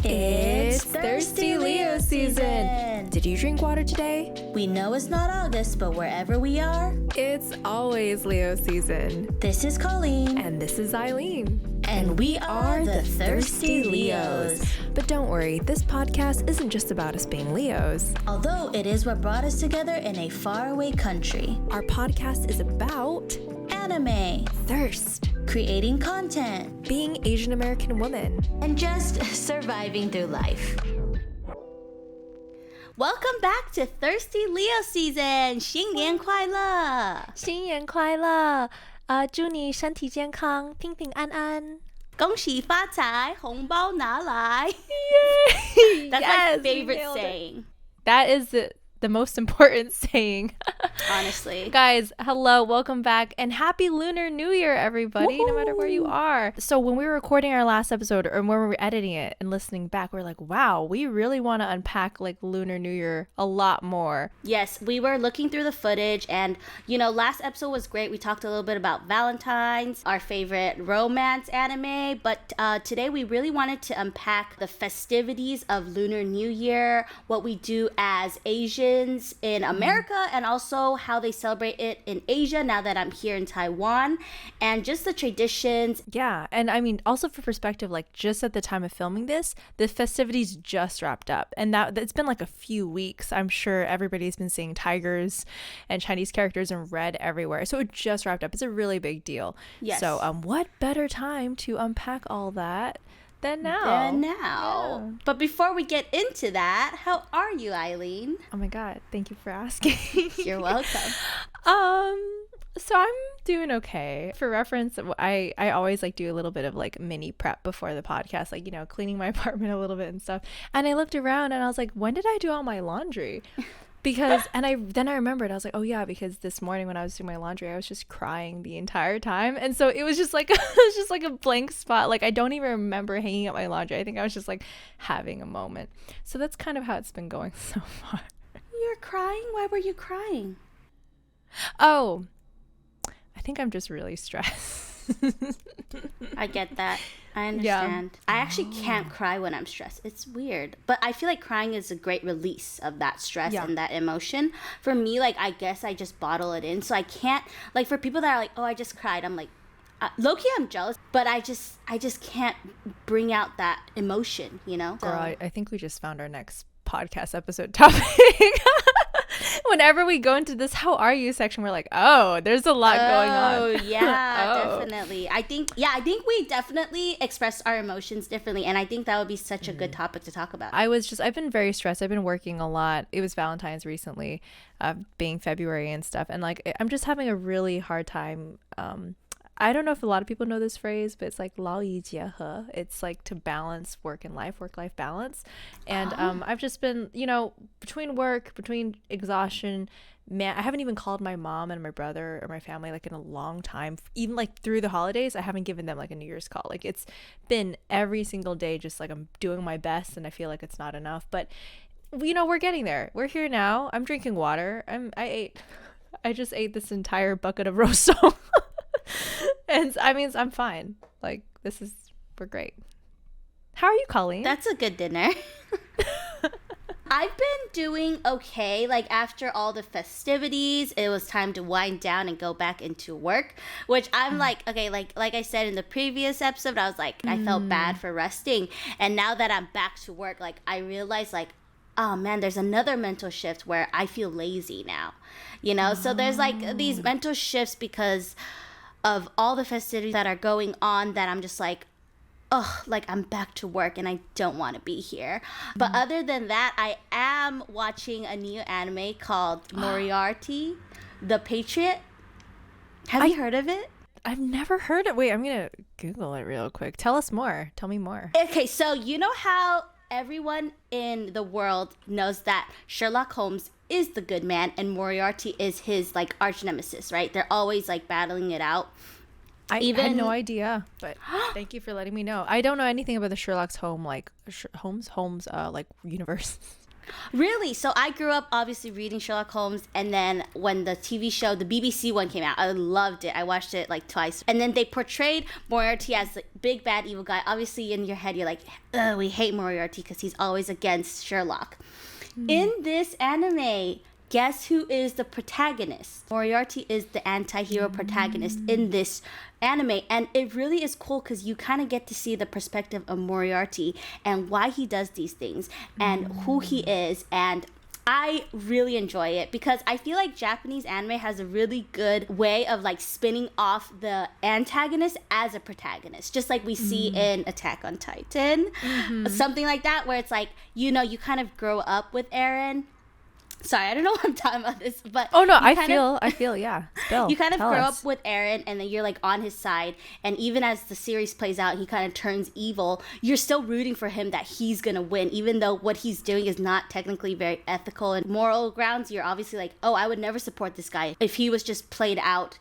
It's Thirsty Leo season. Did you drink water today? We know it's not August, but wherever we are, it's always Leo season. This is Colleen. And this is Eileen. And we are the Thirsty Leos. But don't worry, this podcast isn't just about us being Leos. Although it is what brought us together in a faraway country. Our podcast is about anime, thirst, creating content, being Asian American women, and just surviving through life. Welcome back to Thirsty Leo season. 新年快乐！新年快乐！祝你身体健康，平平安安。恭喜发财，红包拿来！ Yay! That's yes, my favorite saying. That is the most important saying. Honestly. Guys, hello, welcome back, and happy Lunar New Year, everybody. Woo-hoo! No matter where you are. So when we were recording our last episode, or when we were editing it and listening back, we're like, wow, we really want to unpack like Lunar New Year a lot more. Yes, we were looking through the footage, and last episode was great. We talked a little bit about Valentine's, our favorite romance anime, but today we really wanted to unpack the festivities of Lunar New Year, what we do as Asians in America, and also how they celebrate it in Asia now that I'm here in Taiwan, and just the traditions. Yeah, and I mean, also for perspective, like just at the time of filming this, the festivities just wrapped up, and that it's been like a few weeks. I'm sure everybody's been seeing tigers and Chinese characters in red everywhere, so it just wrapped up. It's a really big deal. Yes. So what better time to unpack all that than now? Yeah. But before we get into that, how are you, Eileen? Oh my God, thank you for asking. You're welcome. So I'm doing okay. For reference, I always like do a little bit of like mini prep before the podcast, like, cleaning my apartment a little bit and stuff. And I looked around and I was like, when did I do all my laundry? Because, and I remembered, I was like, oh yeah, because this morning when I was doing my laundry, I was just crying the entire time. And so it was just like, a blank spot. Like, I don't even remember hanging up my laundry. I think I was just like having a moment. So that's kind of how it's been going so far. You're crying? Why were you crying? Oh, I think I'm just really stressed. I get that. I understand. Yeah. I actually can't cry when I'm stressed. It's weird. But I feel like crying is a great release of that stress and that emotion. For me, like, I guess I just bottle it in. So I can't, like, for people that are like, oh, I just cried, I'm like, low-key, I'm jealous. But I just can't bring out that emotion, So, girl, I think we just found our next podcast episode topic. Whenever we go into this how are you section, we're like, oh, there's a lot going on. Oh yeah. Definitely. I think we definitely express our emotions differently, and I think that would be such a good topic to talk about. I've been very stressed. I've been working a lot. It was Valentine's recently, being February and stuff, and like I'm just having a really hard time. I don't know if a lot of people know this phrase, but it's like 劳逸结合. It's like to balance work-life balance. And I've just been, between exhaustion, man, I haven't even called my mom and my brother or my family like in a long time. Even like through the holidays, I haven't given them like a New Year's call. Like it's been every single day, just like I'm doing my best, and I feel like it's not enough. But we're getting there. We're here now. I'm drinking water. I just ate this entire bucket of rosso. And I mean, I'm fine. Like, we're great. How are you, Colleen? That's a good dinner. I've been doing okay. Like, after all the festivities, it was time to wind down and go back into work, which I'm like, okay, like I said in the previous episode, I was like, I felt bad for resting. And now that I'm back to work, like, I realized, like, oh man, there's another mental shift where I feel lazy now, So there's like these mental shifts because of all the festivities that are going on that I'm just like, oh, like I'm back to work and I don't want to be here. But other than that, I am watching a new anime called Moriarty, the Patriot. Have you heard of it? I've never heard it. Wait, I'm going to Google it real quick. Tell us more. Tell me more. Okay, so you know how everyone in the world knows that Sherlock Holmes is the good man and Moriarty is his like arch nemesis, right? They're always like battling it out. I had no idea, but thank you for letting me know. I don't know anything about the Sherlock Holmes like universe. Really? So I grew up obviously reading Sherlock Holmes, and then when the TV show, the BBC one came out, I loved it. I watched it like twice. And then they portrayed Moriarty as the big bad evil guy. Obviously in your head you're like, oh, we hate Moriarty because he's always against Sherlock. In this anime, guess who is the protagonist? Moriarty is the anti-hero protagonist in this anime, and it really is cool because you kind of get to see the perspective of Moriarty and why he does these things and who he is. And I really enjoy it because I feel like Japanese anime has a really good way of like spinning off the antagonist as a protagonist, just like we see in Attack on Titan, something like that, where it's like, you know, you kind of grow up with Eren. Sorry, I don't know what I'm talking about this, but oh no, I feel, yeah. Spill, you kind of grow us. up with Eren, and then you're like on his side, and even as the series plays out, he kind of turns evil. You're still rooting for him that he's gonna win, even though what he's doing is not technically very ethical and moral grounds. You're obviously like, oh, I would never support this guy if he was just played out.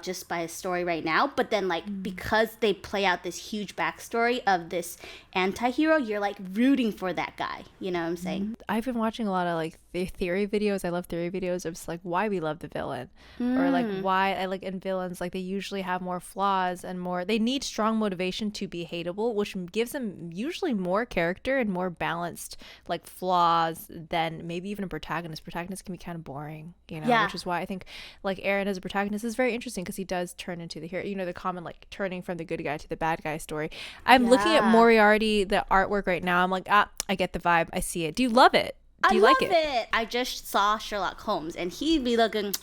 Just by a story right now, but then like because they play out this huge backstory of this anti-hero, you're like rooting for that guy, you know what I'm saying? I've been watching a lot of like theory videos. I love theory videos of just like why we love the villain, or like why I like in villains, like they usually have more flaws and more, they need strong motivation to be hateable, which gives them usually more character and more balanced like flaws than maybe even a protagonist. Protagonists can be kind of boring, you know, which is why I think like Eren as a protagonist is very interesting because he does turn into the hero, you know, the common like turning from the good guy to the bad guy story. I'm looking at Moriarty, the artwork right now. I'm like, I get the vibe. I see it. Do you love it? Do you like it? I just saw Sherlock Holmes, and he'd be looking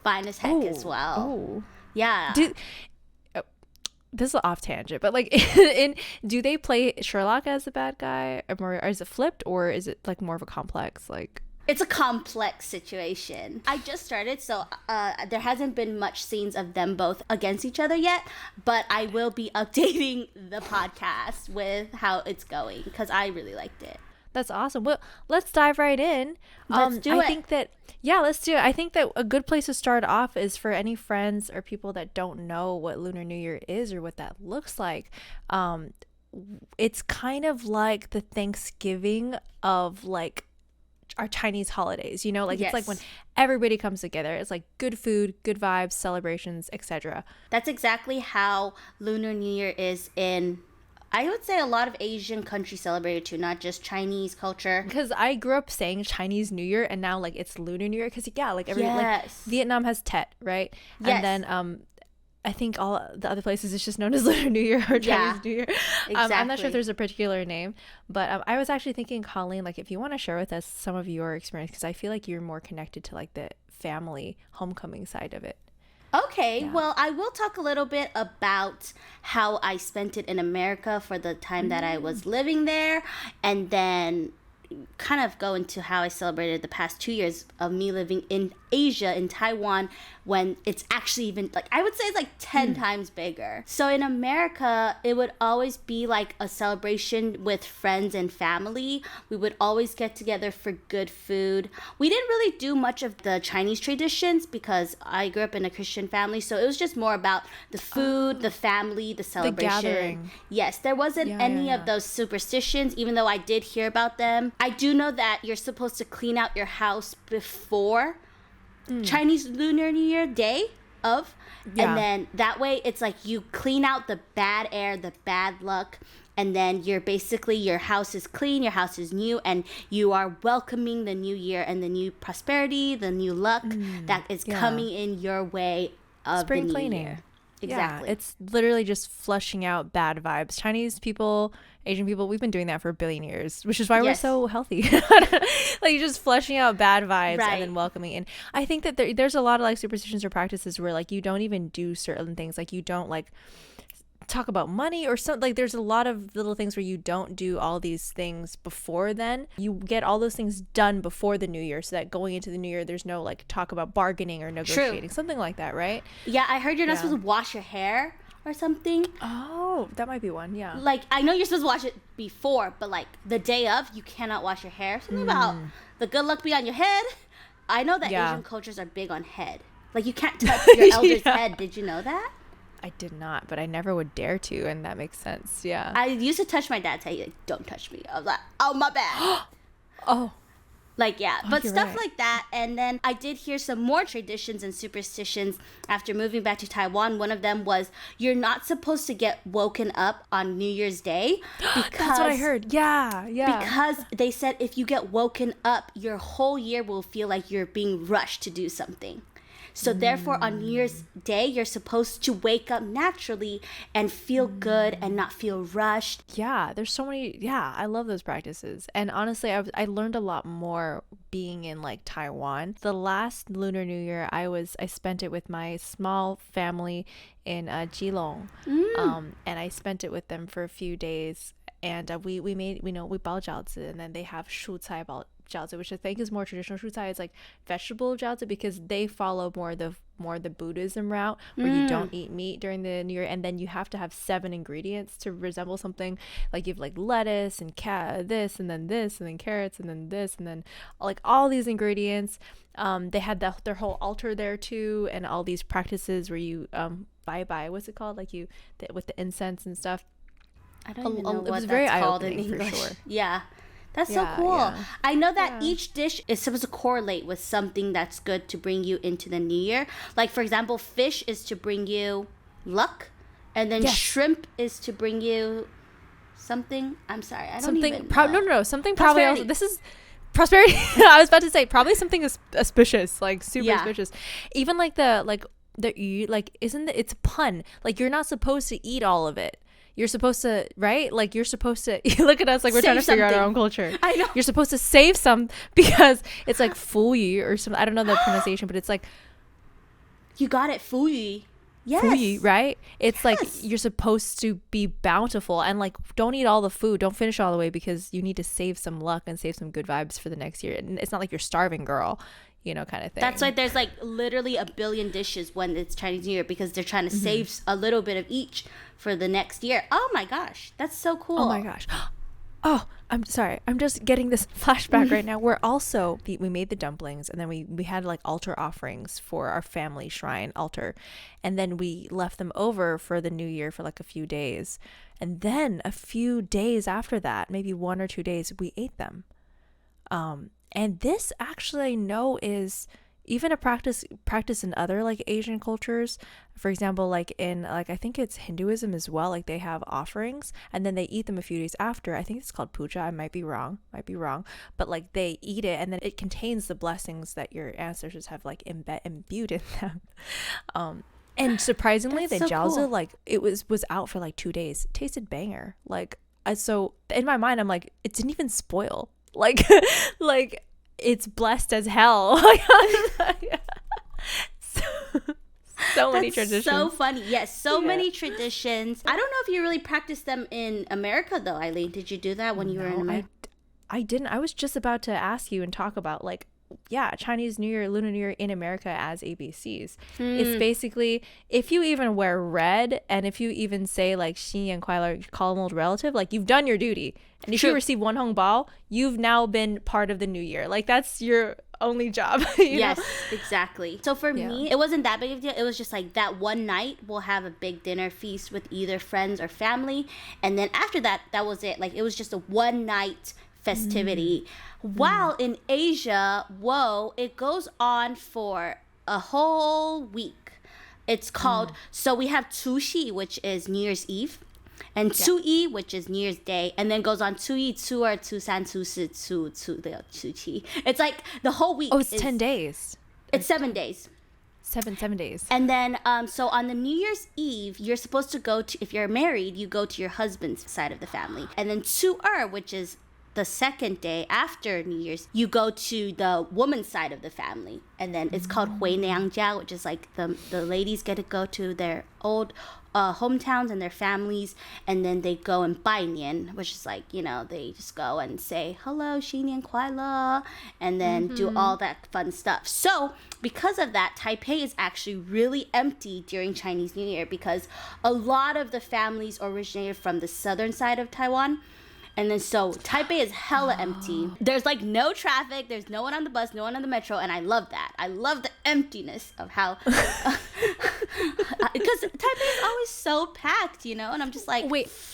fine as heck as well. Oh, yeah. This is off tangent, but like, do they play Sherlock as the bad guy, or is it flipped, or is it like more of a complex like? It's a complex situation. I just started, so there hasn't been much scenes of them both against each other yet, but I will be updating the podcast with how it's going because I really liked it. That's awesome. Well, let's dive right in. Let's do it. I think that, let's do it. I think that a good place to start off is for any friends or people that don't know what Lunar New Year is or what that looks like. It's kind of like the Thanksgiving of like our Chinese holidays, you know, like it's like when everybody comes together. It's like good food, good vibes, celebrations, etc. That's exactly how Lunar New Year is in, I would say, a lot of Asian countries celebrate it too, not just Chinese culture. Because I grew up saying Chinese New Year, and now like it's Lunar New Year. Because like everybody, like Vietnam has Tet, right? And then I think all the other places it's just known as Lunar New Year or Chinese New Year. Exactly. I'm not sure if there's a particular name, but I was actually thinking, Colleen, like if you want to share with us some of your experience, because I feel like you're more connected to like the family homecoming side of it. Okay, well, I will talk a little bit about how I spent it in America for the time that I was living there, and then kind of go into how I celebrated the past 2 years of me living in Asia, in Taiwan, when it's actually even, like, I would say it's like 10 times bigger. So in America, it would always be like a celebration with friends and family. We would always get together for good food. We didn't really do much of the Chinese traditions because I grew up in a Christian family, so it was just more about the food, the family, the celebration. The gathering. Yes, there wasn't any of those superstitions, even though I did hear about them. I do know that you're supposed to clean out your house before Chinese Lunar New Year day of, and then that way it's like you clean out the bad air, the bad luck, and then you're basically, your house is clean, your house is new, and you are welcoming the new year and the new prosperity, the new luck that is coming in your way of spring the new cleaning. year. Exactly. Yeah, it's literally just flushing out bad vibes. Chinese people, Asian people, we've been doing that for a billion years, which is why we're so healthy. Like just flushing out bad vibes and then welcoming in. I think that there's a lot of like superstitions or practices where like you don't even do certain things. Like you don't like talk about money or something. Like there's a lot of little things where you don't do all these things before then. You get all those things done before the new year so that going into the new year there's no like talk about bargaining or negotiating. Something like that, right? Yeah, I heard you're not supposed to wash your hair or something. Oh, that might be one. Yeah, like I know you're supposed to wash it before, but like the day of you cannot wash your hair. Something about the good luck be on your head. I know that Asian cultures are big on head. Like you can't touch your elder's head. Did you know that? I did not, but I never would dare to, and that makes sense. Yeah. I used to touch my dad's head. Like, don't touch me. I was like, oh, my bad. Oh, Like, yeah, oh, but you're stuff right. like that. And then I did hear some more traditions and superstitions after moving back to Taiwan. One of them was you're not supposed to get woken up on New Year's Day That's what I because heard. Yeah, yeah. they said if you get woken up, your whole year will feel like you're being rushed to do something. So therefore, on New Year's Day, you're supposed to wake up naturally and feel good and not feel rushed. Yeah, there's so many. Yeah, I love those practices. And honestly, I learned a lot more being in like Taiwan. The last Lunar New Year, I spent it with my small family in Geelong, and I spent it with them for a few days. And we made, we bao jiaozi, and then they have shu cai bao jiaozi, which I think is more traditional. Shu cai is like vegetable jiaozi because they follow more the Buddhism route where you don't eat meat during the New Year, and then you have to have 7 ingredients to resemble something. Like you have like lettuce and this and then carrots and then this and then like all these ingredients. They had their whole altar there too, and all these practices where you bye what's it called, like with the incense and stuff. I don't even know It was what very that's called in eye-opening for English. sure. Yeah. That's so Yeah, cool. yeah. I know that Yeah. each dish is supposed to correlate with something that's good to bring you into the new year. Like, for example, fish is to bring you luck, and then Yes. shrimp is to bring you something. I'm sorry, I don't Something even no, know. something probably also, Prosperity. this is prosperity. I was about to say probably something auspicious, like super Yeah. auspicious. Even like the yu, like isn't it, it's a pun. Like you're not supposed to eat all of it. You're supposed to, right? Like you're supposed to look at us like we're trying to Save figure out our something. own culture. I know. You're supposed to save some because it's like fuyi or something. I don't know the pronunciation, but it's like You got it, fuyi. Yes. fuyi, right? It's like Yes. you're supposed to be bountiful and like don't eat all the food. Don't finish all the way because you need to save some luck and save some good vibes for the next year. And it's not like you're starving, girl, kind of thing. That's why there's like literally a billion dishes when it's Chinese New Year because they're trying to save a little bit of each for the next year. Oh my gosh, that's so cool. Oh my gosh. Oh, I'm sorry. I'm just getting this flashback right now. We're also we made the dumplings, and then we had like altar offerings for our family shrine altar, and then we left them over for the new year for like a few days, and then a few days after that, maybe 1 or 2 days, we ate them. And this actually I know is even a practice in other like Asian cultures. For example, like in like I think it's Hinduism as well, like they have offerings and then they eat them a few days after. I think it's called puja. I might be wrong, but like they eat it and then it contains the blessings that your ancestors have like imbued in them. And surprisingly, That's the so jiaozi, cool. like it was out for like 2 days. It tasted banger. Like so in my mind I'm like it didn't even spoil. Like like it's blessed as hell. so, so many That's traditions. so funny. Yes, so Yeah. many traditions. I don't know if you really practiced them in America though, Eileen. Did you do that when you were in No, America? I didn't. I was just about to ask you and talk about like, yeah, Chinese New Year, Lunar New Year in America as ABCs. It's basically if you even wear red and if you even say like 新年快乐, call an old relative, like you've done your duty. And if True. you receive one hongbao, you've now been part of the new year. Like that's your only job. you Yes, know? exactly. So for Yeah. me, it wasn't that big of a deal. It was just like that one night we'll have a big dinner feast with either friends or family. And then after that, that was it. Like it was just a one night festivity. While in Asia, whoa, it goes on for a whole week. It's called, so we have 除夕, which is New Year's Eve. And 初一, which is New Year's Day, and then goes on 初一, 初二, 初三, 初四, 初七. It's like the whole week. Oh, it's is- 10 days. It's 7 days. 7 days. And then, so on the New Year's Eve, you're supposed to go to, if you're married, you go to your husband's side of the family. And then 初二, which is the second day after New Year's, you go to the woman's side of the family. And then it's called 回娘家, which is like the ladies get to go to their old hometowns and their families, and then they go and 拜年, which is like, they just go and say hello, 新年快乐, and then do all that fun stuff. So because of that, Taipei is actually really empty during Chinese New Year because a lot of the families originated from the southern side of Taiwan. And then so Taipei is hella empty. There's like no traffic. There's no one on the bus, no one on the metro. And I love that. I love the emptiness of how... Because Taipei is always so packed, you know? And I'm just like,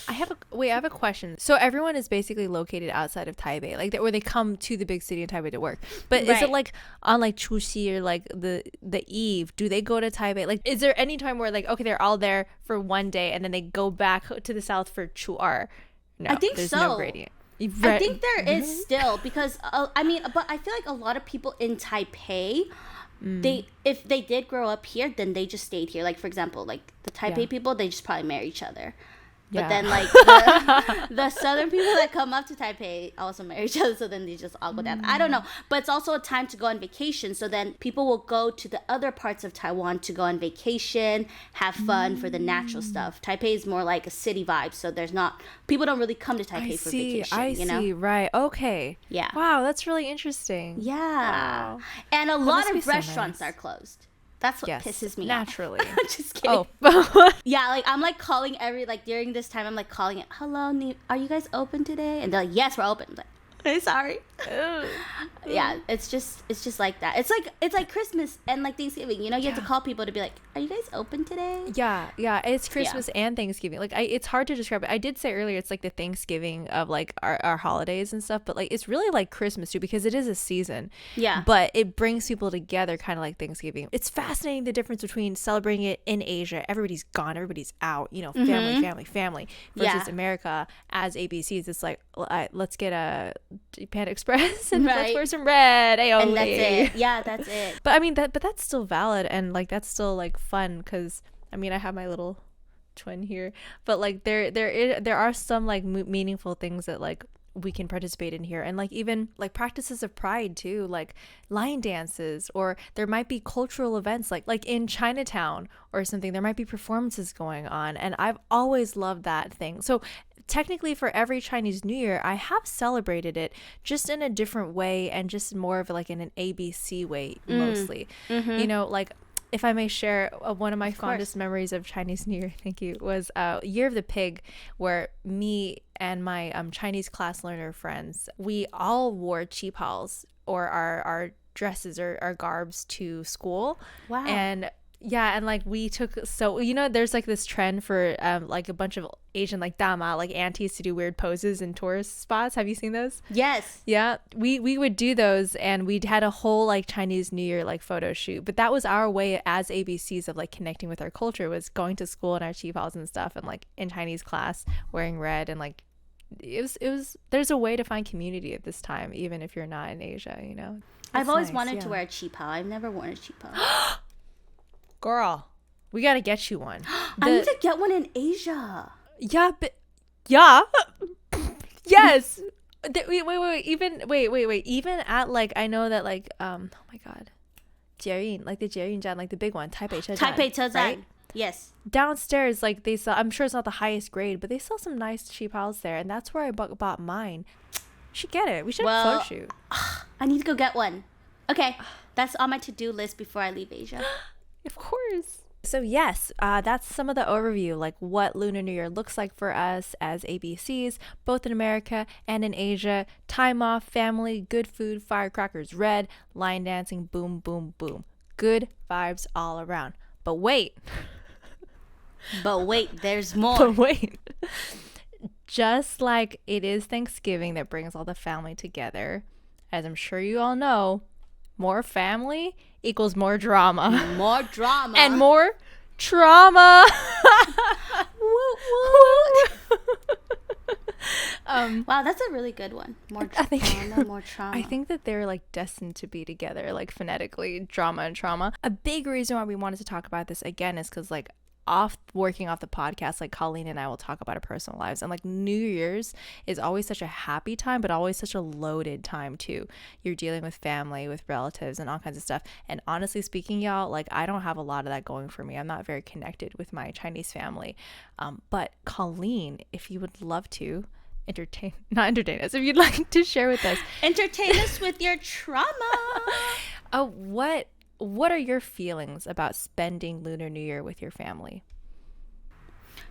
I have a question. So everyone is basically located outside of Taipei, like or they come to the big city in Taipei to work. But is it like on like Chuxi or like the eve? Do they go to Taipei? Like, is there any time where like okay, they're all there for one day and then they go back to the south for Chu'er? No, I think there's so. no gradient. I think there is still, because I mean, but I feel like a lot of people in Taipei, if they did grow up here, then they just stayed here. Like, for example, like the Taipei people, they just probably marry each other. But then, like, the southern people that come up to Taipei also marry each other, so then they just all go down. I don't know. But it's also a time to go on vacation, so then people will go to the other parts of Taiwan to go on vacation, have fun for the natural stuff. Taipei is more like a city vibe, so there's not... People don't really come to Taipei for vacation, you know? Right. Okay. Yeah. Wow, that's really interesting. Yeah. Wow. And a lot of so restaurants nice. are closed. That's what pisses me naturally. off. Just kidding. Oh. Yeah, like I'm like calling like during this time I'm like calling it, hello, are you guys open today? And they're like, yes, we're open. I'm like, hey, sorry. Yeah, it's just like that. It's like Christmas and like Thanksgiving. You know, you have to call people to be like, are you guys open today? Yeah, it's Christmas and Thanksgiving. Like it's hard to describe it. I did say earlier it's like the Thanksgiving of like our holidays and stuff, but like it's really like Christmas too because it is a season. Yeah. But it brings people together kind of like Thanksgiving. It's fascinating the difference between celebrating it in Asia. Everybody's gone, everybody's out, you know, family versus America as ABCs. It's like let's get a Panda Express and let's wear some red. Aioli. And that's it. Yeah, that's it. But I mean that's still valid and like that's still like fun because I mean I have my little twin here, but like there are some like meaningful things that like we can participate in here, and like even like practices of pride too, like line dances, or there might be cultural events like in Chinatown or something. There might be performances going on, and I've always loved that thing. So technically for every Chinese New Year I have celebrated it just in a different way and just more of like in an ABC way mostly. You know, like if I may share, one of my fondest memories of Chinese New Year, thank you, was Year of the Pig, where me and my Chinese class learner friends, we all wore qipaos or our dresses or our garbs to school. Wow. And yeah, and like we took, so you know there's like this trend for like a bunch of Asian like dama, like aunties, to do weird poses in tourist spots. Have you seen those? Yes. Yeah, we would do those, and we had a whole like Chinese New Year like photo shoot. But that was our way as ABCs of like connecting with our culture, was going to school in our chiefs and stuff, and like in Chinese class wearing red, and like it was there's a way to find community at this time even if you're not in Asia, you know. I've always wanted to wear a qipao. I've never worn a qipao. Girl, we gotta get you one. I need to get one in Asia. Yeah, but yes. Wait. Even at like, I know that like oh my god, Jierin, like the Jierin, like the big one, Taipei Chezhan, right? Yes. Downstairs, like they sell. I'm sure it's not the highest grade, but they sell some nice cheap houses there, and that's where I bought mine. Should get it. We should have a photo shoot. I need to go get one. Okay, that's on my to-do list before I leave Asia. Of course. So yes, that's some of the overview, like what Lunar New Year looks like for us as ABCs, both in America and in Asia. Time off, family, good food, firecrackers, red, line dancing, boom, boom, boom. Good vibes all around. But wait. There's more. But wait. Just like it is Thanksgiving that brings all the family together, as I'm sure you all know, more family equals more drama. More drama. And more trauma. Wow, that's a really good one. More drama, more trauma. I think that they're like destined to be together, like phonetically, drama and trauma. A big reason why we wanted to talk about this again is because like working off the podcast, like Colleen and I will talk about our personal lives, and like New Year's is always such a happy time, but always such a loaded time too. You're dealing with family, with relatives, and all kinds of stuff. And honestly speaking, y'all, like I don't have a lot of that going for me. I'm not very connected with my Chinese family. But Colleen, if you would love to not entertain us, if you'd like to share with us, entertain us with your trauma. What are your feelings about spending Lunar New Year with your family?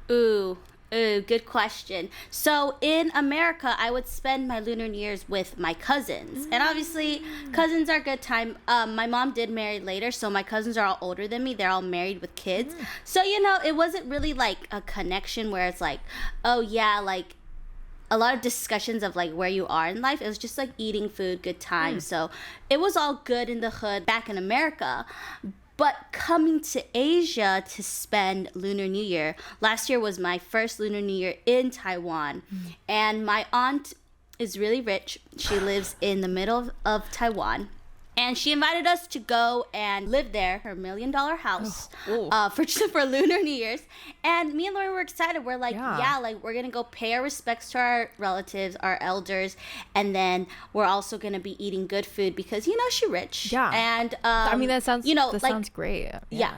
Ooh, Ooh, good question. So in America, I would spend my Lunar New Year's with my cousins. And obviously, cousins are a good time. My mom did marry later, so my cousins are all older than me. They're all married with kids. So, you know, it wasn't really like a connection where it's like, oh yeah, like a lot of discussions of like where you are in life. It was just like eating food, good time. So it was all good in the hood back in America. But coming to Asia to spend Lunar New Year, last year was my first Lunar New Year in Taiwan. And my aunt is really rich. She lives in the middle of Taiwan. And she invited us to go and live there, her $1 million house, for Lunar New Year's. And me and Lauren were excited. We're like, yeah, like we're gonna go pay our respects to our relatives, our elders, and then we're also gonna be eating good food because you know she's rich. Yeah. And I mean, that sounds like, sounds great. Yeah.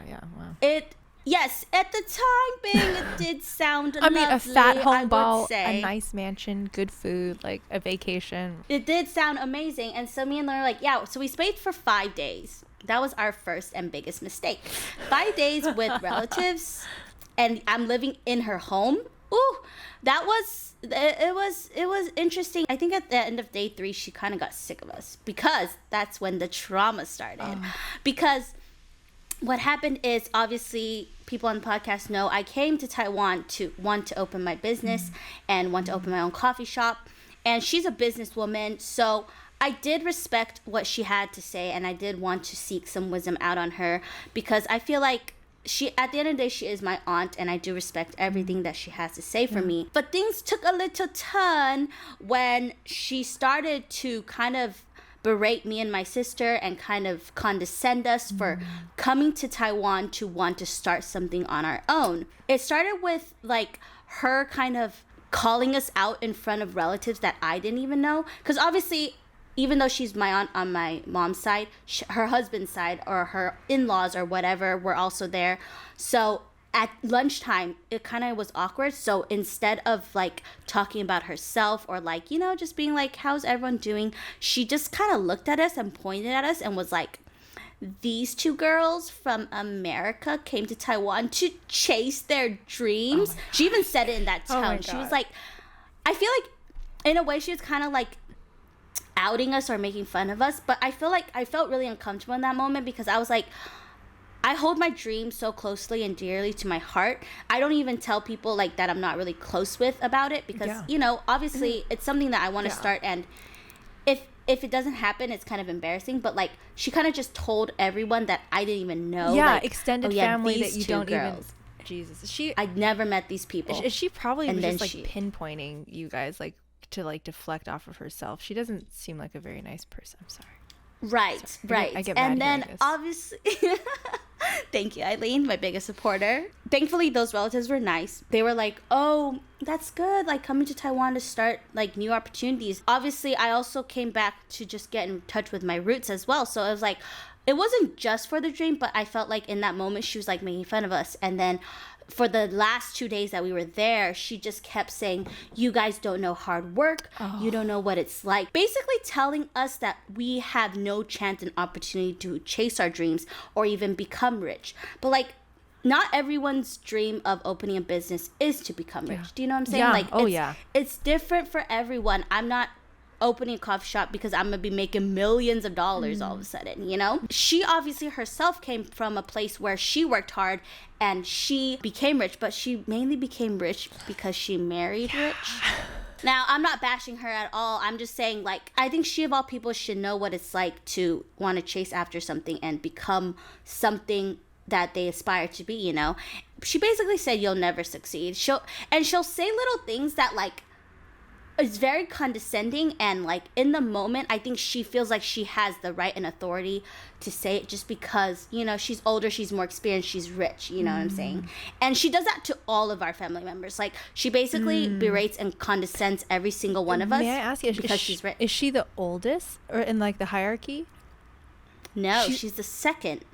Wow. Yes, at the time being, it did sound I mean, a fat HONGBAO, say. a nice mansion, good food, like a vacation. It did sound amazing. And so me and Lauren were like, yeah, so we stayed for 5 days. That was our first and biggest mistake. 5 days with relatives, and I'm living in her home. Ooh, that was, it was interesting. I think at the end of day 3, she kind of got sick of us because that's when the trauma started. Because what happened is, obviously, people on the podcast know I came to Taiwan to want to open my business and want to open my own coffee shop. And she's a businesswoman, so I did respect what she had to say, and I did want to seek some wisdom out on her because I feel like she, at the end of the day, she is my aunt, and I do respect everything that she has to say for me. But things took a little turn when she started to kind of berate me and my sister and kind of condescend us for coming to Taiwan to want to start something on our own. It started with like her kind of calling us out in front of relatives that I didn't even know. Because obviously, even though she's my aunt on my mom's side, her husband's side or her in-laws or whatever were also there. So at lunchtime, it kind of was awkward. So instead of like talking about herself or like, you know, just being like, how's everyone doing? She just kind of looked at us and pointed at us and was like, these 2 girls from America came to Taiwan to chase their dreams. She even said it in that tone. She was like, I feel like in a way she was kind of like outing us or making fun of us. But I feel like I felt really uncomfortable in that moment because I was like, I hold my dreams so closely and dearly to my heart. I don't even tell people like that I'm not really close with about it because, you know, obviously it's something that I want to start. And if it doesn't happen, it's kind of embarrassing. But like she kind of just told everyone that I didn't even know. Yeah, like, extended family that you don't girls. Even. Jesus, I'd never met these people. Is she probably was just like pinpointing you guys like to like deflect off of herself? She doesn't seem like a very nice person. I'm sorry. Right. I get mad and then this. obviously thank you, Eileen, my biggest supporter. Thankfully those relatives were nice. They were like, oh, that's good, like coming to Taiwan to start like new opportunities. Obviously I also came back to just get in touch with my roots as well. So it was like, it wasn't just for the dream, but I felt like in that moment she was like making fun of us. And then for the last 2 days that we were there, she just kept saying, you guys don't know hard work. You don't know what it's like. Basically telling us that we have no chance and opportunity to chase our dreams or even become rich. But like, not everyone's dream of opening a business is to become rich. Do you know what I'm saying? Yeah. Like, it's different for everyone. I'm not opening a coffee shop because I'm gonna be making millions of dollars all of a sudden, you know? She obviously herself came from a place where she worked hard and she became rich, but she mainly became rich because she married rich. Now, I'm not bashing her at all. I'm just saying, like, I think she of all people should know what it's like to want to chase after something and become something that they aspire to be, you know? She basically said, you'll never succeed. She'll say little things that, like, is very condescending, and like in the moment I think she feels like she has the right and authority to say it just because, you know, she's older, she's more experienced, she's rich, you know what I'm saying? And she does that to all of our family members. Like she basically berates and condescends every single one of us. May I ask you, because she's rich. Is she the oldest or in like the hierarchy? No, she's the second.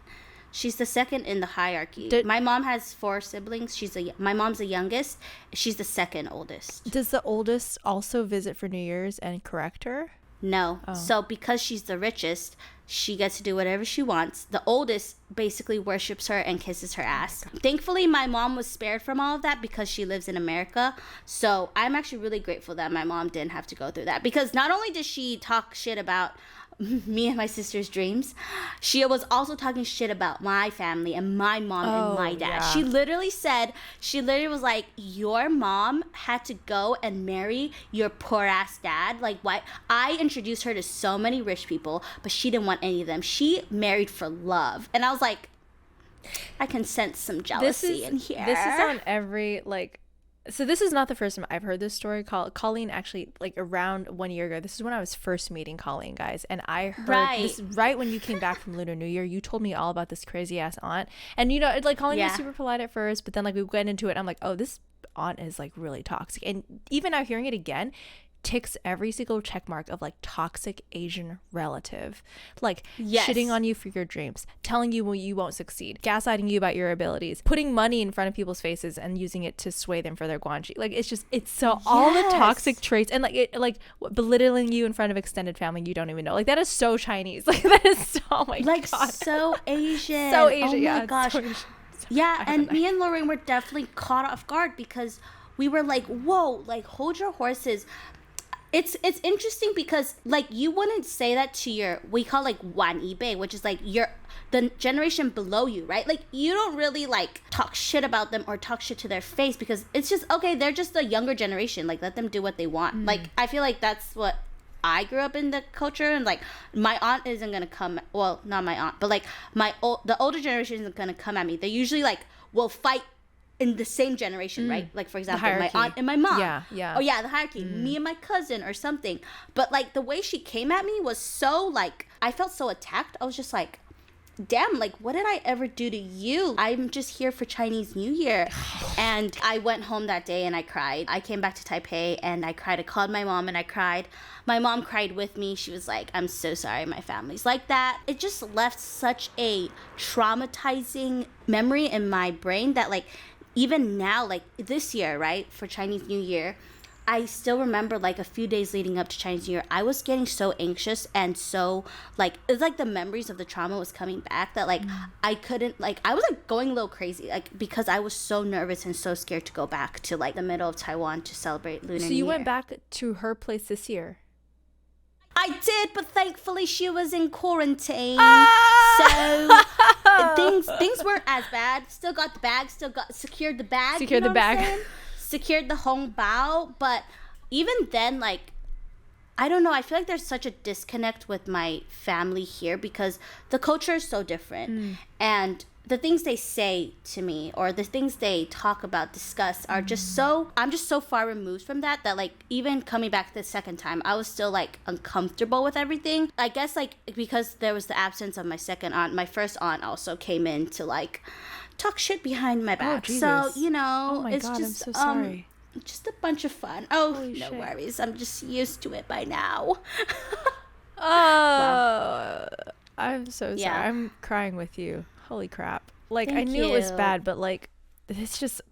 She's the second in the hierarchy. My mom has 4 siblings. My mom's the youngest. She's the second oldest. Does the oldest also visit for New Year's and correct her? No. So because she's the richest, She gets to do whatever she wants. The oldest basically worships her and kisses her ass. Thankfully, my mom was spared from all of that because she lives in America. So I'm actually really grateful that my mom didn't have to go through that, because not only did she talk shit about me and my sister's dreams, she was also talking shit about my family and my mom and my dad. She literally was like, your mom had to go and marry your poor ass dad. Like, why? I introduced her to so many rich people, but she didn't want any of them. She married for love. And I was like, I can sense some jealousy in here. This is on every, like, so this is not the first time I've heard this story. Colleen actually, like, around 1 year ago, this is when I was first meeting Colleen, guys, and I heard this right when you came back from Lunar New Year. You told me all about this crazy ass aunt, and you know, like, Colleen was super polite at first, but then, like, we went into it and I'm like, oh, this aunt is, like, really toxic. And even now hearing it again ticks every single check mark of, like, toxic Asian relative, like, shitting on you for your dreams, telling you you won't succeed, gaslighting you about your abilities, putting money in front of people's faces and using it to sway them for their guanxi. Like, it's so all the toxic traits, and like belittling you in front of extended family you don't even know. Like, that is so Chinese. Like, that is so, oh my like, god, so Asian. So Asian. Oh my gosh. So Asian. Yeah, and me and Lorraine were definitely caught off guard because we were like, whoa, like, hold your horses. It's interesting because, like, you wouldn't say that to your, we call, like, wan ibe, which is, like, the generation below you, right? Like, you don't really, like, talk shit about them or talk shit to their face because it's just, okay, they're just the younger generation. Like, let them do what they want. Like, I feel like that's what I grew up in, the culture. And, like, my aunt isn't gonna come, well, not my aunt, but, like, the older generation isn't gonna come at me. They usually, like, will fight in the same generation, right? Like, for example, my aunt and my mom. Oh yeah, the hierarchy. Me and my cousin or something. But, like, the way she came at me was so, like, I felt so attacked. I was just like, damn, like, what did I ever do to you? I'm just here for Chinese New Year. And I went home that day and I cried. I came back to Taipei and I cried. I called my mom and I cried. My mom cried with me. She was like, I'm so sorry my family's like that. It just left such a traumatizing memory in my brain that, like, even now, like, this year, right, for Chinese New Year, I still remember, like, a few days leading up to Chinese New Year, I was getting so anxious and so, like, it's like the memories of the trauma was coming back that, like, I couldn't, like, I was, like, going a little crazy, like, because I was so nervous and so scared to go back to, like, the middle of Taiwan to celebrate Lunar New Year. So you went back to her place this year? I did, but thankfully she was in quarantine. So things weren't as bad. Still got the bag, secured the bag. Secured the bag. Secured the HONGBAO, but even then, like, I don't know, I feel like there's such a disconnect with my family here because the culture is so different. And the things they say to me or the things they talk about, discuss are just so, I'm just so far removed from that, like, even coming back the second time, I was still, like, uncomfortable with everything. I guess, like, because there was the absence of my second aunt, my first aunt also came in to, like, talk shit behind my back. So, you know, oh my it's God, just, I'm so sorry. Just a bunch of fun. Oh, Holy no shit. worries. I'm just used to it by now. Oh, I'm so sorry. Yeah. I'm crying with you. Holy crap. Like, I Thank knew it was you. bad, but, like, it's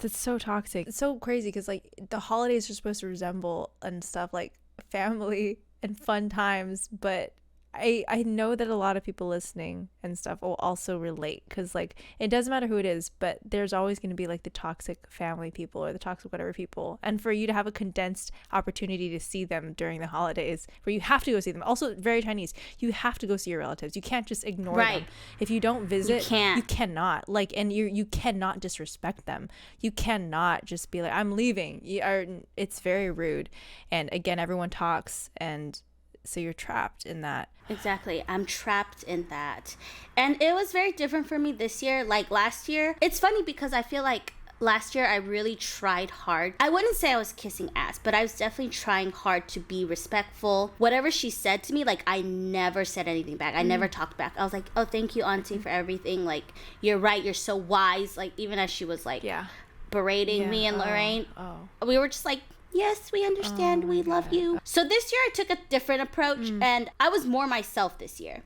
so toxic. It's so crazy because, like, the holidays are supposed to resemble and stuff, like, family and fun times, but I know that a lot of people listening and stuff will also relate because, like, it doesn't matter who it is, but there's always going to be, like, the toxic family people or the toxic whatever people, and for you to have a condensed opportunity to see them during the holidays where you have to go see them, also very Chinese, you have to go see your relatives. You can't just ignore them. If you don't visit, you cannot, like, and you cannot disrespect them. You cannot just be like, I'm leaving. It's very rude. And again, everyone talks, and so you're trapped in that. Exactly. I'm trapped in that. And it was very different for me this year. Like, last year, it's funny because I feel like last year I really tried hard. I wouldn't say I was kissing ass, but I was definitely trying hard to be respectful. Whatever she said to me, like, I never said anything back. I never talked back. I was like, oh, thank you, auntie, for everything. Like, you're right. You're so wise. Like, even as she was, like, berating me and Lorraine, we were just like, yes, we understand. We love you. So this year I took a different approach and I was more myself this year.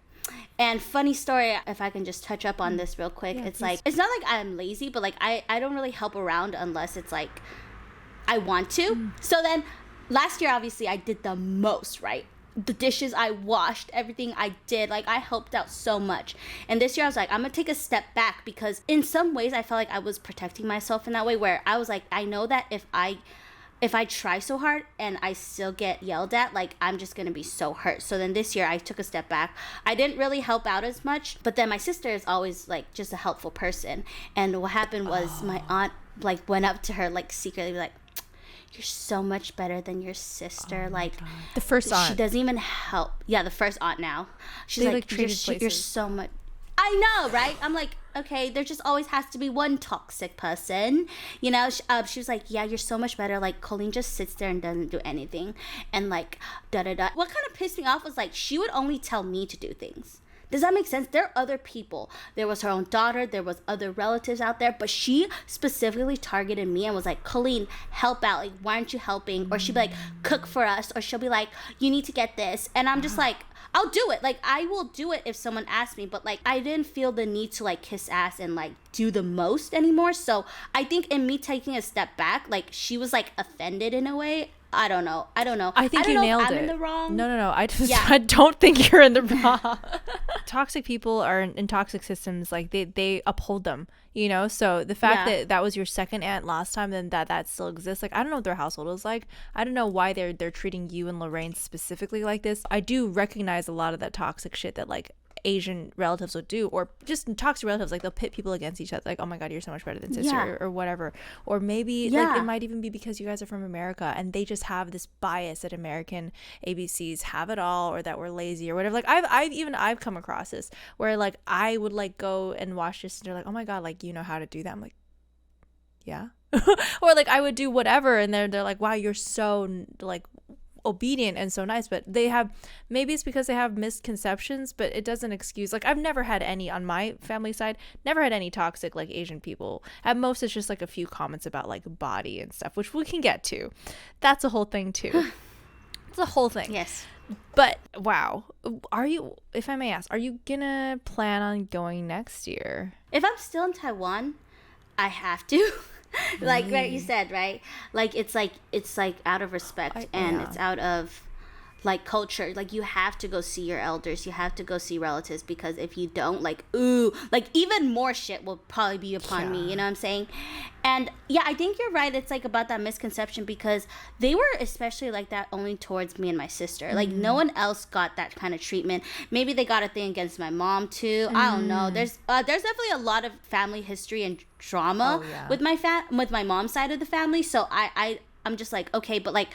And funny story, if I can just touch up on this real quick, it's like, it's not like I'm lazy, but, like, I don't really help around unless it's like I want to. So then last year, obviously, I did the most, right? the dishes I washed, everything I did. Like, I helped out so much. And this year I was like, I'm gonna take a step back, because in some ways I felt like I was protecting myself in that way, where I was like, I know that if I try so hard and I still get yelled at, like, I'm just gonna be so hurt. So then this year I took a step back. I didn't really help out as much, but then my sister is always like just a helpful person. And what happened was my aunt like went up to her like secretly like, you're so much better than your sister. Like, the first aunt. She doesn't even help. Yeah, the first aunt now. She's They, like, traded you're so much. I know, right? I'm like, okay, there just always has to be one toxic person. You know, she was like, yeah, you're so much better. Like, Colleen just sits there and doesn't do anything. And like, da-da-da. What kind of pissed me off was like, she would only tell me to do things. Does that make sense? There are other people. There was her own daughter. There was other relatives out there. But she specifically targeted me and was like, Colleen, help out. Like, why aren't you helping? Or she'd be like, cook for us. Or she'll be like, you need to get this. And I'm just like, I'll do it. Like, I will do it if someone asks me. But, like, I didn't feel the need to, like, kiss ass and, like, do the most anymore. So I think in me taking a step back, like, she was, like, offended in a way. I don't know. I think you nailed it. I'm in the wrong. No. I don't think you're in the wrong. Toxic people are in toxic systems. Like they uphold them, you know? So the fact that that was your second aunt last time, then that still exists. Like, I don't know what their household is like. I don't know why they're treating you and Lorraine specifically like this. I do recognize a lot of that toxic shit that like Asian relatives would do, or just toxic relatives, like they'll pit people against each other, like, oh my god, you're so much better than sister, or whatever. Or maybe like it might even be because you guys are from America and they just have this bias that American ABCs have it all, or that we're lazy or whatever. Like I've come across this where like I would like go and watch this and they're like, oh my god, like, you know how to do that. I'm like, yeah. Or like I would do whatever and they're like, wow, you're so like obedient and so nice. But they have, maybe it's because they have misconceptions, but it doesn't excuse, like, I've never had any on my family side, never had any toxic like Asian people. At most it's just like a few comments about like body and stuff, which we can get to. That's a whole thing too. It's a whole thing. Yes. But wow, are you, if I may ask, are you gonna plan on going next year? If I'm still in Taiwan, I have to. Like what you said, right? Like it's like out of respect, and it's out of like culture. Like, you have to go see your elders, you have to go see relatives, because if you don't, like, ooh, like even more shit will probably be upon me, you know what I'm saying? And yeah, I think you're right. It's like about that misconception, because they were especially like that only towards me and my sister. Like no one else got that kind of treatment. Maybe they got a thing against my mom too. I don't know. There's definitely a lot of family history and drama with my mom's side of the family. So I'm just like, okay, but like,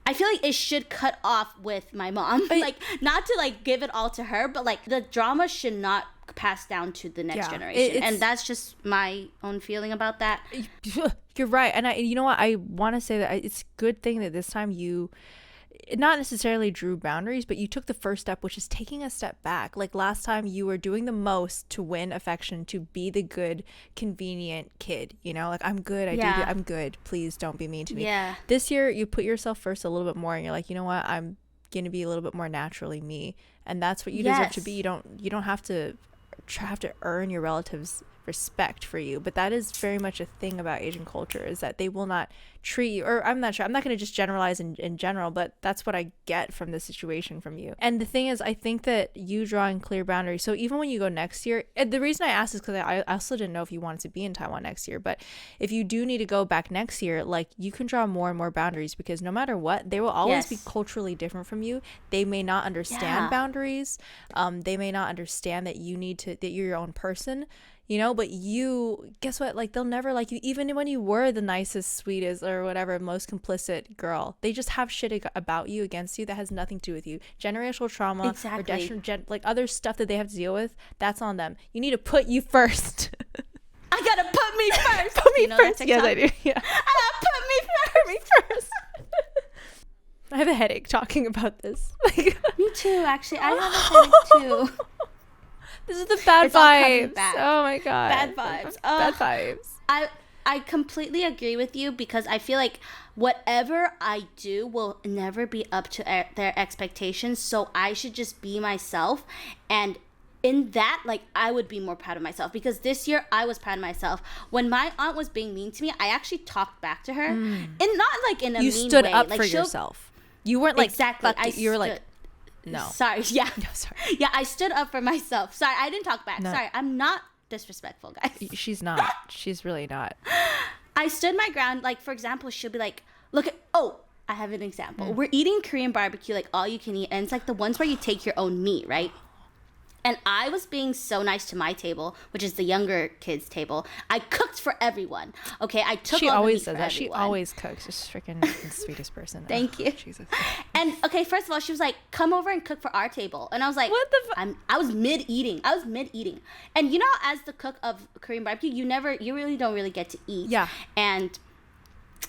I feel like it should cut off with my mom. Like, not to like give it all to her, but like the drama should not pass down to the next generation. And that's just my own feeling about that. You're right. And you know what? I want to say that it's a good thing that this time you not necessarily drew boundaries, but you took the first step, which is taking a step back. Like last time you were doing the most to win affection, to be the good, convenient kid, you know, like, I'm good. I'm good. Please don't be mean to me. Yeah. This year you put yourself first a little bit more, and you're like, you know what? I'm going to be a little bit more naturally me. And that's what you deserve to be. You don't have to earn your relatives' respect for you. But that is very much a thing about Asian culture, is that they will not treat you, or I'm not sure, I'm not going to just generalize in general, but that's what I get from the situation from you. And the thing is, I think that you drawing clear boundaries, so even when you go next year, and the reason I asked is because I also didn't know if you wanted to be in Taiwan next year, but if you do need to go back next year, like, you can draw more and more boundaries, because no matter what, they will always be culturally different from you. They may not understand boundaries. They may not understand that that you're your own person, you know, but you, guess what, like, they'll never like you, even when you were the nicest, sweetest, or whatever, most complicit girl. They just have shit about you, against you, that has nothing to do with you. Generational trauma, or like other stuff that they have to deal with, that's on them. You need to put you first. I gotta put me first. Put me first. Yes, I do. Yeah. I gotta Put me first. I have a headache talking about this. Me too, actually. I have a headache too. This is the bad vibes. Oh my god. Bad vibes. Bad vibes. I completely agree with you, because I feel like whatever I do will never be up to their expectations. So I should just be myself. And in that, like, I would be more proud of myself, because this year I was proud of myself. When my aunt was being mean to me, I actually talked back to her. And not like in a mean way. You stood up like, for yourself. You weren't like, exactly. you were like, No. Sorry. Yeah. No, sorry. Yeah, I stood up for myself. Sorry, I didn't talk back. No. Sorry, I'm not disrespectful, guys. She's not. She's really not. I stood my ground. Like, for example, she'll be like, look at, oh, I have an example. We're eating Korean barbecue, like all you can eat. And it's like the ones where you take your own meat, right? And I was being so nice to my table, which is the younger kids' table. I cooked for everyone. Okay, I took She all always the meat does for that. She everyone. always cooks. She's freaking the sweetest person. Thank you. Jesus. And okay, first of all, she was like, "Come over and cook for our table." And I was like, What the I was mid eating. And you know, as the cook of Korean barbecue, you really don't really get to eat. Yeah. And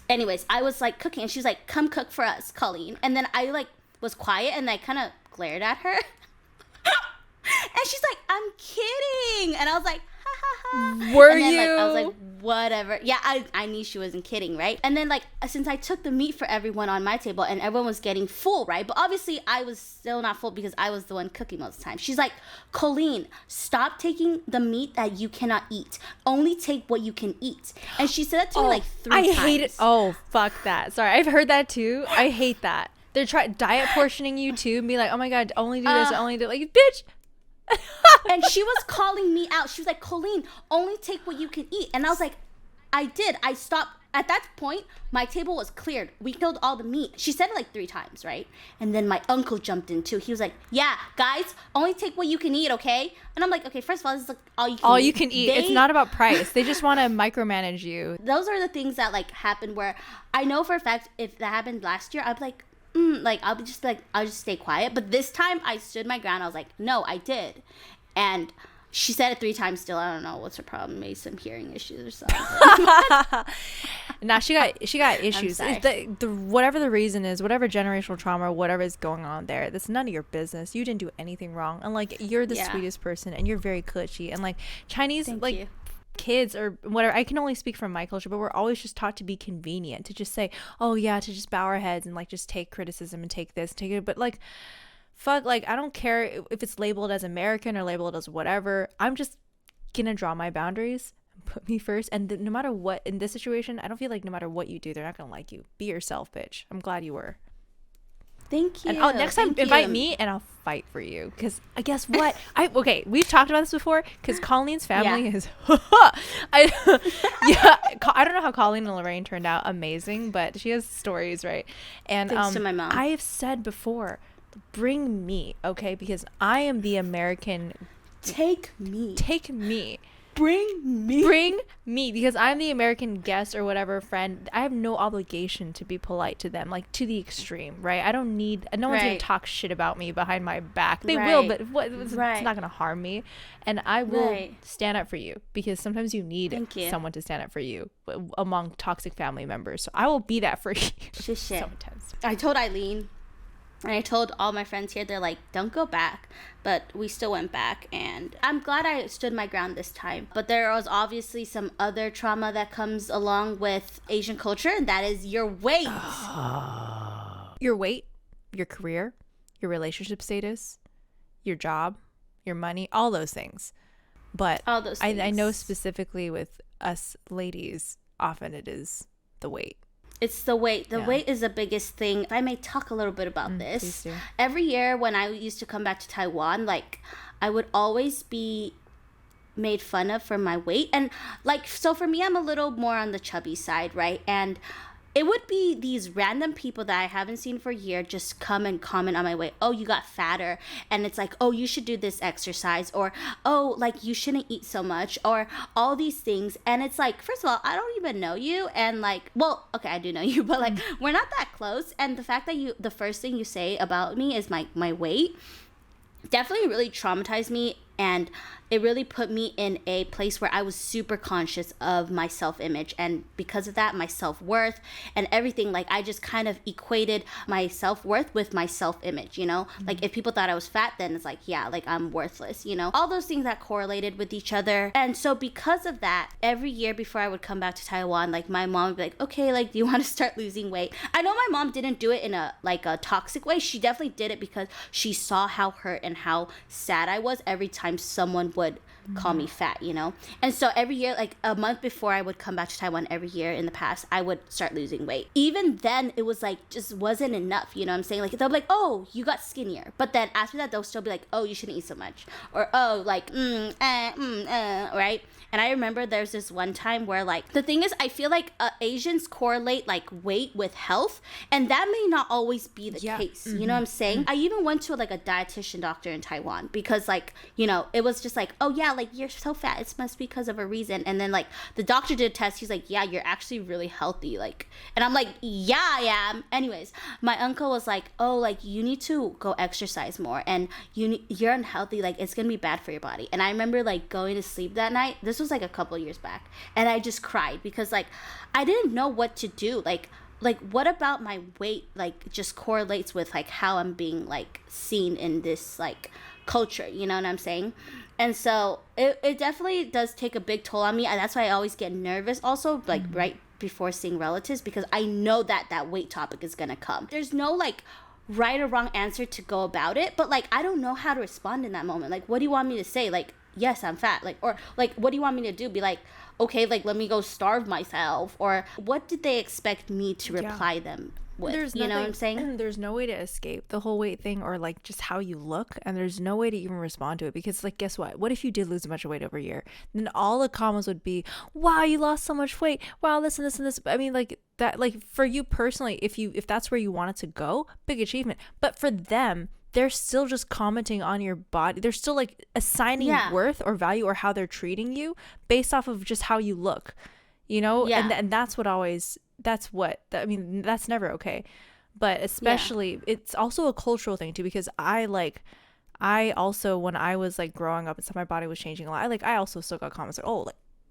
anyways, I was like cooking, and she was like, "Come cook for us, Colleen." And then I like was quiet, and I kind of glared at her. And she's like, "I'm kidding." And I was like, "Ha ha ha." Were and then, you? Like, I was like, whatever. Yeah, I knew she wasn't kidding, right? And then like, since I took the meat for everyone on my table and everyone was getting full, right? But obviously I was still not full because I was the one cooking most of the time. She's like, "Colleen, stop taking the meat that you cannot eat. Only take what you can eat." And she said that to me like 3 times. I hate it. Oh, fuck that. Sorry, I've heard that too. I hate that. They're diet portioning you too and be like, "Oh my God, only do this, only do," like, bitch. And she was calling me out. She was like, "Colleen, only take what you can eat." And I was like, I did. I stopped. At that point, my table was cleared. We killed all the meat. She said it like 3 times, right? And then my uncle jumped in too. He was like, "Yeah, guys, only take what you can eat, okay?" And I'm like, "Okay, first of all, this is like all you can eat." All you can eat. It's not about price. They just want to micromanage you. Those are the things that like happen where I know for a fact if that happened last year, I'd be like, I'll just stay quiet. But this time I stood my ground. I was like, "No, I did." And she said it 3 times still. I don't know what's her problem. Maybe some hearing issues or something. Nah, she got issues. sorry. It's whatever the reason is, whatever generational trauma, whatever is going on there, that's none of your business. You didn't do anything wrong. And like, you're the sweetest person, and you're very cushy. And like, Chinese, Thank like, you. kids or whatever, I can only speak from my culture, but we're always just taught to be convenient, to just say, "Oh yeah," to just bow our heads and like just take criticism and take this, take it. But like, fuck, like, I don't care if it's labeled as American or labeled as whatever. I'm just gonna draw my boundaries and put me first. And no matter what, in this situation, I don't feel like no matter what you do, they're not gonna like you. Be yourself, bitch. I'm glad you were. Thank you. And next time, invite me and I'll fight for you. Because guess what? Okay, we've talked about this before. Because Colleen's family is, I don't know how Colleen and Lorraine turned out amazing, but she has stories, right? And Thanks to my mom. I have said before, bring me, okay? Because I am the American. Take me. Take me. Bring me. Bring me, because I'm the American guest or whatever friend. I have no obligation to be polite to them, like to the extreme, right? I don't need, no one's gonna talk shit about me behind my back. They will, but it's not gonna harm me. And I will stand up for you, because sometimes you need someone to stand up for you among toxic family members. So I will be that for you. So intense. I told Eileen, and I told all my friends here, they're like, "Don't go back." But we still went back, and I'm glad I stood my ground this time. But there was obviously some other trauma that comes along with Asian culture, and that is your weight. Your weight, your career, your relationship status, your job, your money, all those things. But all those things. I know specifically with us ladies, often it is the weight. It's the weight. The weight is the biggest thing. If I may talk a little bit about this. Every year when I used to come back to Taiwan, like, I would always be made fun of for my weight. And like, so for me, I'm a little more on the chubby side, right? And it would be these random people that I haven't seen for a year just come and comment on my weight. "Oh, you got fatter." And it's like, "Oh, you should do this exercise," or "Oh, like, you shouldn't eat so much," or all these things. And it's like, first of all, I don't even know you. And like, well, okay, I do know you, but like, we're not that close. And the fact that the first thing you say about me is my weight definitely really traumatized me. And it really put me in a place where I was super conscious of my self-image. And because of that, my self-worth and everything, like, I just kind of equated my self-worth with my self-image, you know? Like, if people thought I was fat, then it's like, yeah, like, I'm worthless, you know? All those things that correlated with each other. And so because of that, every year before I would come back to Taiwan, like, my mom would be like, "Okay, like, do you want to start losing weight?" I know my mom didn't do it in a toxic way. She definitely did it because she saw how hurt and how sad I was every time someone would call me fat, you know? And so every year, like a month before I would come back to Taiwan every year in the past, I would start losing weight. Even then, it was like, just wasn't enough, you know what I'm saying? Like, they'll be like, oh, you got skinnier. But then after that, they'll still be like, oh, you shouldn't eat so much. Or, oh, like, right? And I remember there's this one time where, like, the thing is, I feel like Asians correlate, like, weight with health. And that may not always be the case. You know what I'm saying? I even went to, like, a dietitian doctor in Taiwan because, like, you know, it was just like, oh, yeah, like, you're so fat. It must be because of a reason. And then, like, the doctor did a test. He's like, yeah, you're actually really healthy. Like, and I'm like, yeah, I am. Anyways, my uncle was like, oh, like, you need to go exercise more. And you're unhealthy. Like, it's going to be bad for your body. And I remember, like, going to sleep that night. This was like a couple years back, and I just cried because, like, I didn't know what to do. Like what about my weight, like, just correlates with, like, how I'm being, like, seen in this, like, culture, you know what I'm saying? And so it definitely does take a big toll on me, and that's why I always get nervous also, like, right before seeing relatives, because I know that weight topic is gonna come. There's no, like, right or wrong answer to go about it, but, like, I don't know how to respond in that moment. Like, what do you want me to say? Like, yes, I'm fat. Like, or, like, what do you want me to do? Be like, okay, like, let me go starve myself. Or what did they expect me to reply them with? You know what I'm saying? There's no way to escape the whole weight thing, or, like, just how you look. And there's no way to even respond to it, because, like, guess what? What if you did lose a bunch of weight over a year? Then all the comments would be, wow, you lost so much weight. Wow, this and this and this. I mean, like, that, like, for you personally, if that's where you wanted to go, big achievement. But for them, they're still just commenting on your body. They're still, like, assigning worth or value or how they're treating you based off of just how you look, you know? And that's what always, I mean, that's never okay. But especially, it's also a cultural thing too, because I also, when I was, like, growing up and stuff, my body was changing a lot. I also still got comments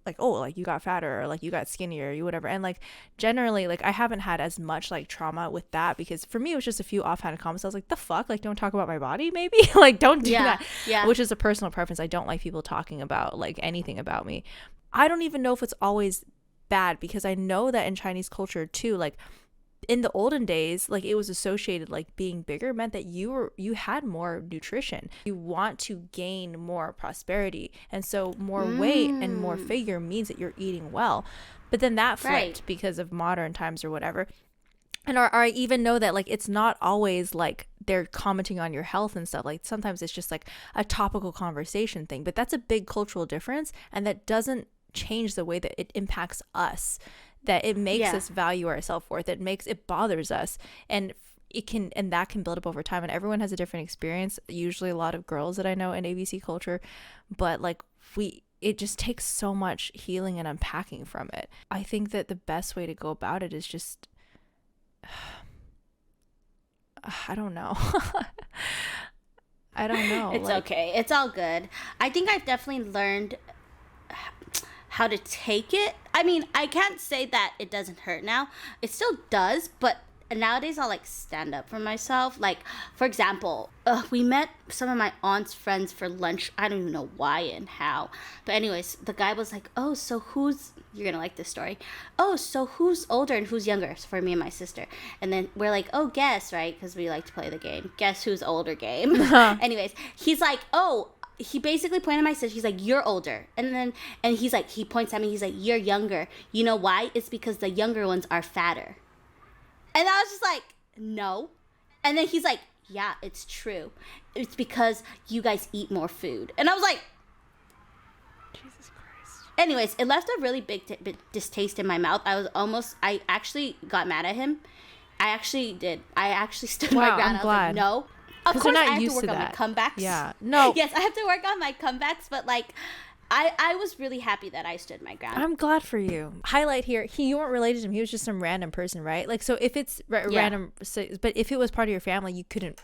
like, oh, like, you got fatter, or, like, you got skinnier, or you whatever. And, like, generally, like, I haven't had as much, like, trauma with that, because for me it was just a few offhanded comments. I was like, the fuck, like, don't talk about my body, maybe. Like, don't do that. Which is a personal preference. I don't like people talking about, like, anything about me. I don't even know if it's always bad, because I know that in Chinese culture too, like, in the olden days, like, it was associated, like, being bigger meant that you had more nutrition. You want to gain more prosperity, and so more weight and more figure means that you're eating well. But then that flipped because of modern times or whatever. And or I even know that, like, it's not always like they're commenting on your health and stuff. Like, sometimes it's just like a topical conversation thing, but that's a big cultural difference, and that doesn't change the way that it impacts us, that it makes us value our self-worth. It bothers us, and that can build up over time, and everyone has a different experience. Usually a lot of girls that I know in ABC culture, but, like, it just takes so much healing and unpacking from it. I think that the best way to go about it is just I don't know. I don't know. It's okay. It's all good. I think I've definitely learned how to take it. I mean, I can't say that it doesn't hurt now. It still does, but nowadays I'll, like, stand up for myself. Like, for example, we met some of my aunt's friends for lunch. I don't even know why and how. But anyways, the guy was like, oh, so you're gonna like this story. Oh, so who's older and who's younger? So for me and my sister. And then we're like, oh, guess, right? Because we like to play the game. Guess who's older game. Anyways, he's like, oh, he basically pointed at my sister. He's like, you're older. And he's like, he points at me. He's like, you're younger. You know why? It's because the younger ones are fatter. And I was just like, no. And then he's like, yeah, it's true. It's because you guys eat more food. And I was like, Jesus Christ. Anyways, it left a really big distaste in my mouth. I actually got mad at him. I actually did. I actually stood my ground. I'm glad. Like, no. Of course, I have to work on my comebacks. Yeah. No. Yes, I have to work on my comebacks, but, like, I was really happy that I stood my ground. I'm glad for you. Highlight here, you weren't related to him. He was just some random person, right? Like, so if it's random, but if it was part of your family, you couldn't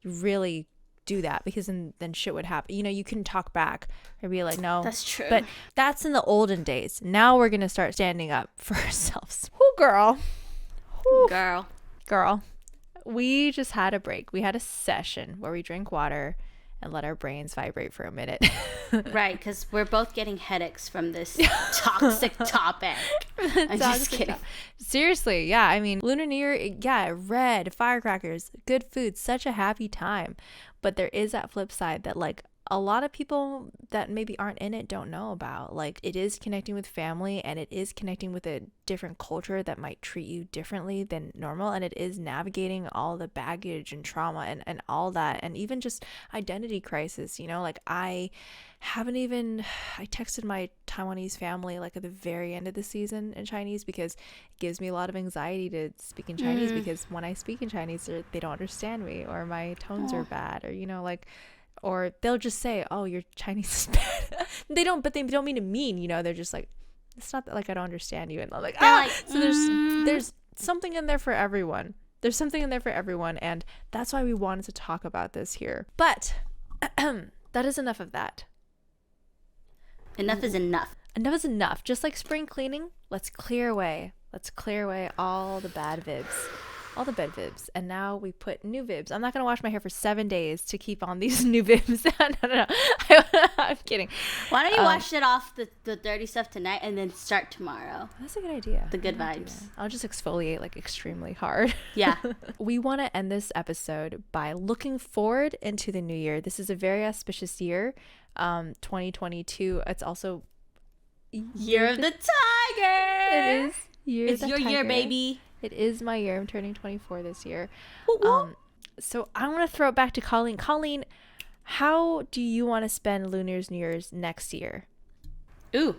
really do that, because then shit would happen. You know, you couldn't talk back or be like, no. That's true. But that's in the olden days. Now we're going to start standing up for ourselves. Whoo, girl. Whew. Girl. We just had a break. We had a session where we drank water and let our brains vibrate for a minute. Right, because we're both getting headaches from this toxic topic. I'm just kidding. Seriously, yeah. I mean, Lunar New Year, yeah, red, firecrackers, good food, such a happy time. But there is that flip side that, like, a lot of people that maybe aren't in it don't know about. Like, it is connecting with family, and it is connecting with a different culture that might treat you differently than normal, and it is navigating all the baggage and trauma and all that, and even just identity crisis, like I texted my Taiwanese family like at the very end of the season in Chinese, because it gives me a lot of anxiety to speak in Chinese, because when I speak in Chinese, they don't understand me, or my tones are bad, or or they'll just say, oh, your Chinese is bad. They don't mean to mean, they're just like, it's not that, like, I don't understand you, and I'm like, so there's something in there for everyone. There's something in there for everyone, and that's why we wanted to talk about this here. But that is enough of that. Enough is enough. Enough is enough. Just like spring cleaning, let's clear away all the bad vibs, all the bed vibs, and now we put new vibs. I'm not gonna wash my hair for 7 days to keep on these new vibs. No. I'm kidding. Why don't you wash it off the dirty stuff tonight and then start tomorrow? That's a good idea. The good vibes. I'll just exfoliate like extremely hard. Yeah. We want to end this episode by looking forward into the new year. This is a very auspicious year. 2022. It's also Year of the Tiger. It is. It's your year, baby. It is my year. I'm turning 24 this year. So I want to throw it back to Colleen. Colleen, how do you want to spend Lunar's New Year's next year? Ooh.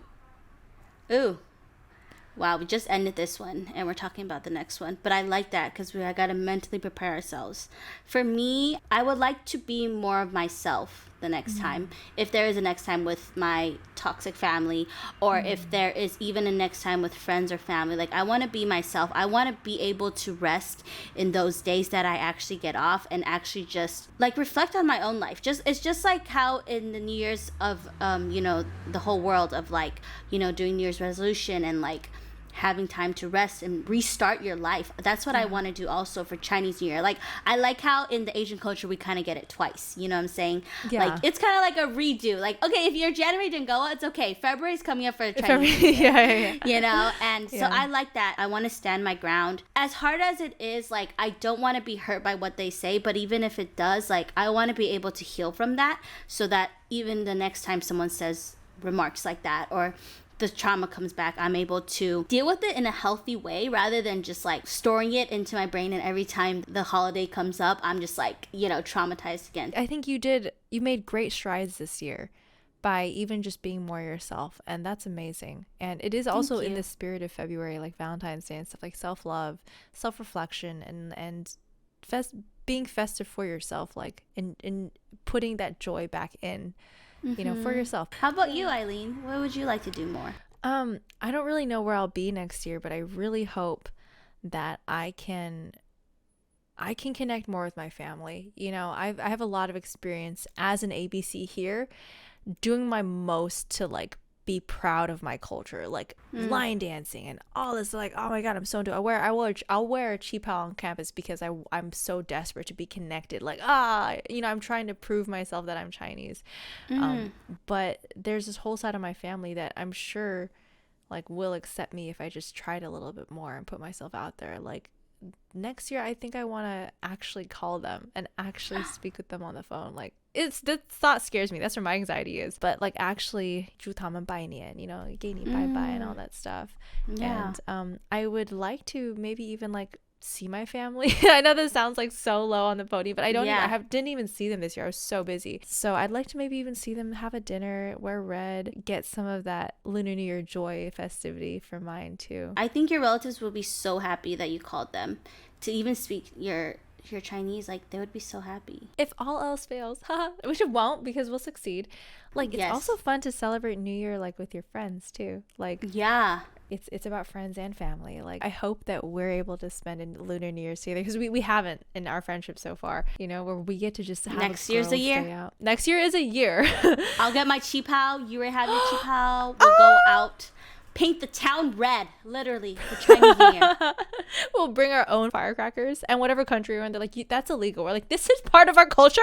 Wow, we just ended this one and we're talking about the next one. But I like that because I got to mentally prepare ourselves. For me, I would like to be more of myself the next time. If there is a next time with my toxic family, or if there is even a next time with friends or family, like, I want to be myself. I want to be able to rest in those days that I actually get off and actually just like reflect on my own life. It's just like how in the New Year's of the whole world of like, doing New Year's resolution and like having time to rest and restart your life. That's what I want to do also for Chinese New Year. Like, I like how in the Asian culture we kind of get it twice. You know what I'm saying? Yeah. Like, it's kind of like a redo. Like, okay, if you're January didn't go, it's okay. February's coming up for Chinese New Year. Yeah. And so I like that. I want to stand my ground. As hard as it is, like, I don't want to be hurt by what they say, but even if it does, like, I want to be able to heal from that so that even the next time someone says remarks like that or the trauma comes back, I'm able to deal with it in a healthy way rather than just like storing it into my brain, and every time the holiday comes up I'm just like traumatized again. I think you made great strides this year by even just being more yourself, and that's amazing. And it is also in the spirit of February, like Valentine's Day and stuff, like self-love, self-reflection, and being festive for yourself, like in putting that joy back in for yourself. How about you, Eileen? What would you like to do more? I don't really know where I'll be next year, but I really hope that I can connect more with my family. I have a lot of experience as an ABC here, doing my most to like be proud of my culture, like line dancing and all this. Like, oh my god, I'm so into I'll wear a qipao on campus because I'm so desperate to be connected. Like, I'm trying to prove myself that I'm Chinese. But there's this whole side of my family that I'm sure like will accept me if I just tried a little bit more and put myself out there. Like, next year I think I want to actually call them and actually speak with them on the phone. Like, that thought scares me. That's where my anxiety is. But like, actually 祝他们拜年, 给你拜拜 and all that stuff. Yeah. And I would like to maybe even like see my family. I know this sounds like so low on the podium, but I didn't even see them this year. I was so busy. So I'd like to maybe even see them, have a dinner, wear red, get some of that Lunar New Year joy festivity for mine too. I think your relatives will be so happy that you called them to even speak your Chinese. Like, they would be so happy. If all else fails, which it won't, because we'll succeed. Like, it's also fun to celebrate New Year like with your friends too. Like, yeah, it's about friends and family. Like, I hope that we're able to spend a Lunar New Year's together, because we haven't in our friendship so far, where we get to just have next year's a year. Next year is a year. I'll get my qipao, you already have your qipao. We'll go out, paint the town red, literally, for Chinese New Year. We'll bring our own firecrackers, and whatever country we're in, they're like, that's illegal. We're like, this is part of our culture.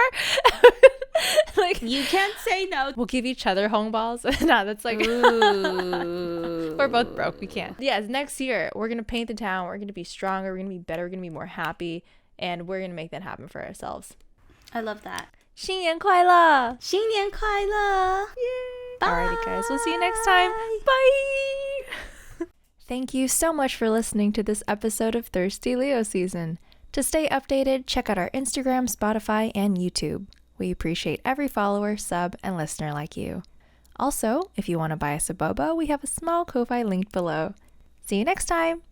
Like, you can't say no. We'll give each other HONGBAOs. No, that's like we're both broke. We can't. Yes, next year we're gonna paint the town. We're gonna be stronger. We're gonna be better. We're gonna be more happy, and we're gonna make that happen for ourselves. I love that. 新年快乐！新年快乐! Alrighty, guys, we'll see you next time. Bye! Thank you so much for listening to this episode of Thirsty Leo Season. To stay updated, check out our Instagram, Spotify, and YouTube. We appreciate every follower, sub, and listener like you. Also, if you want to buy us a boba, we have a small Ko-Fi linked below. See you next time!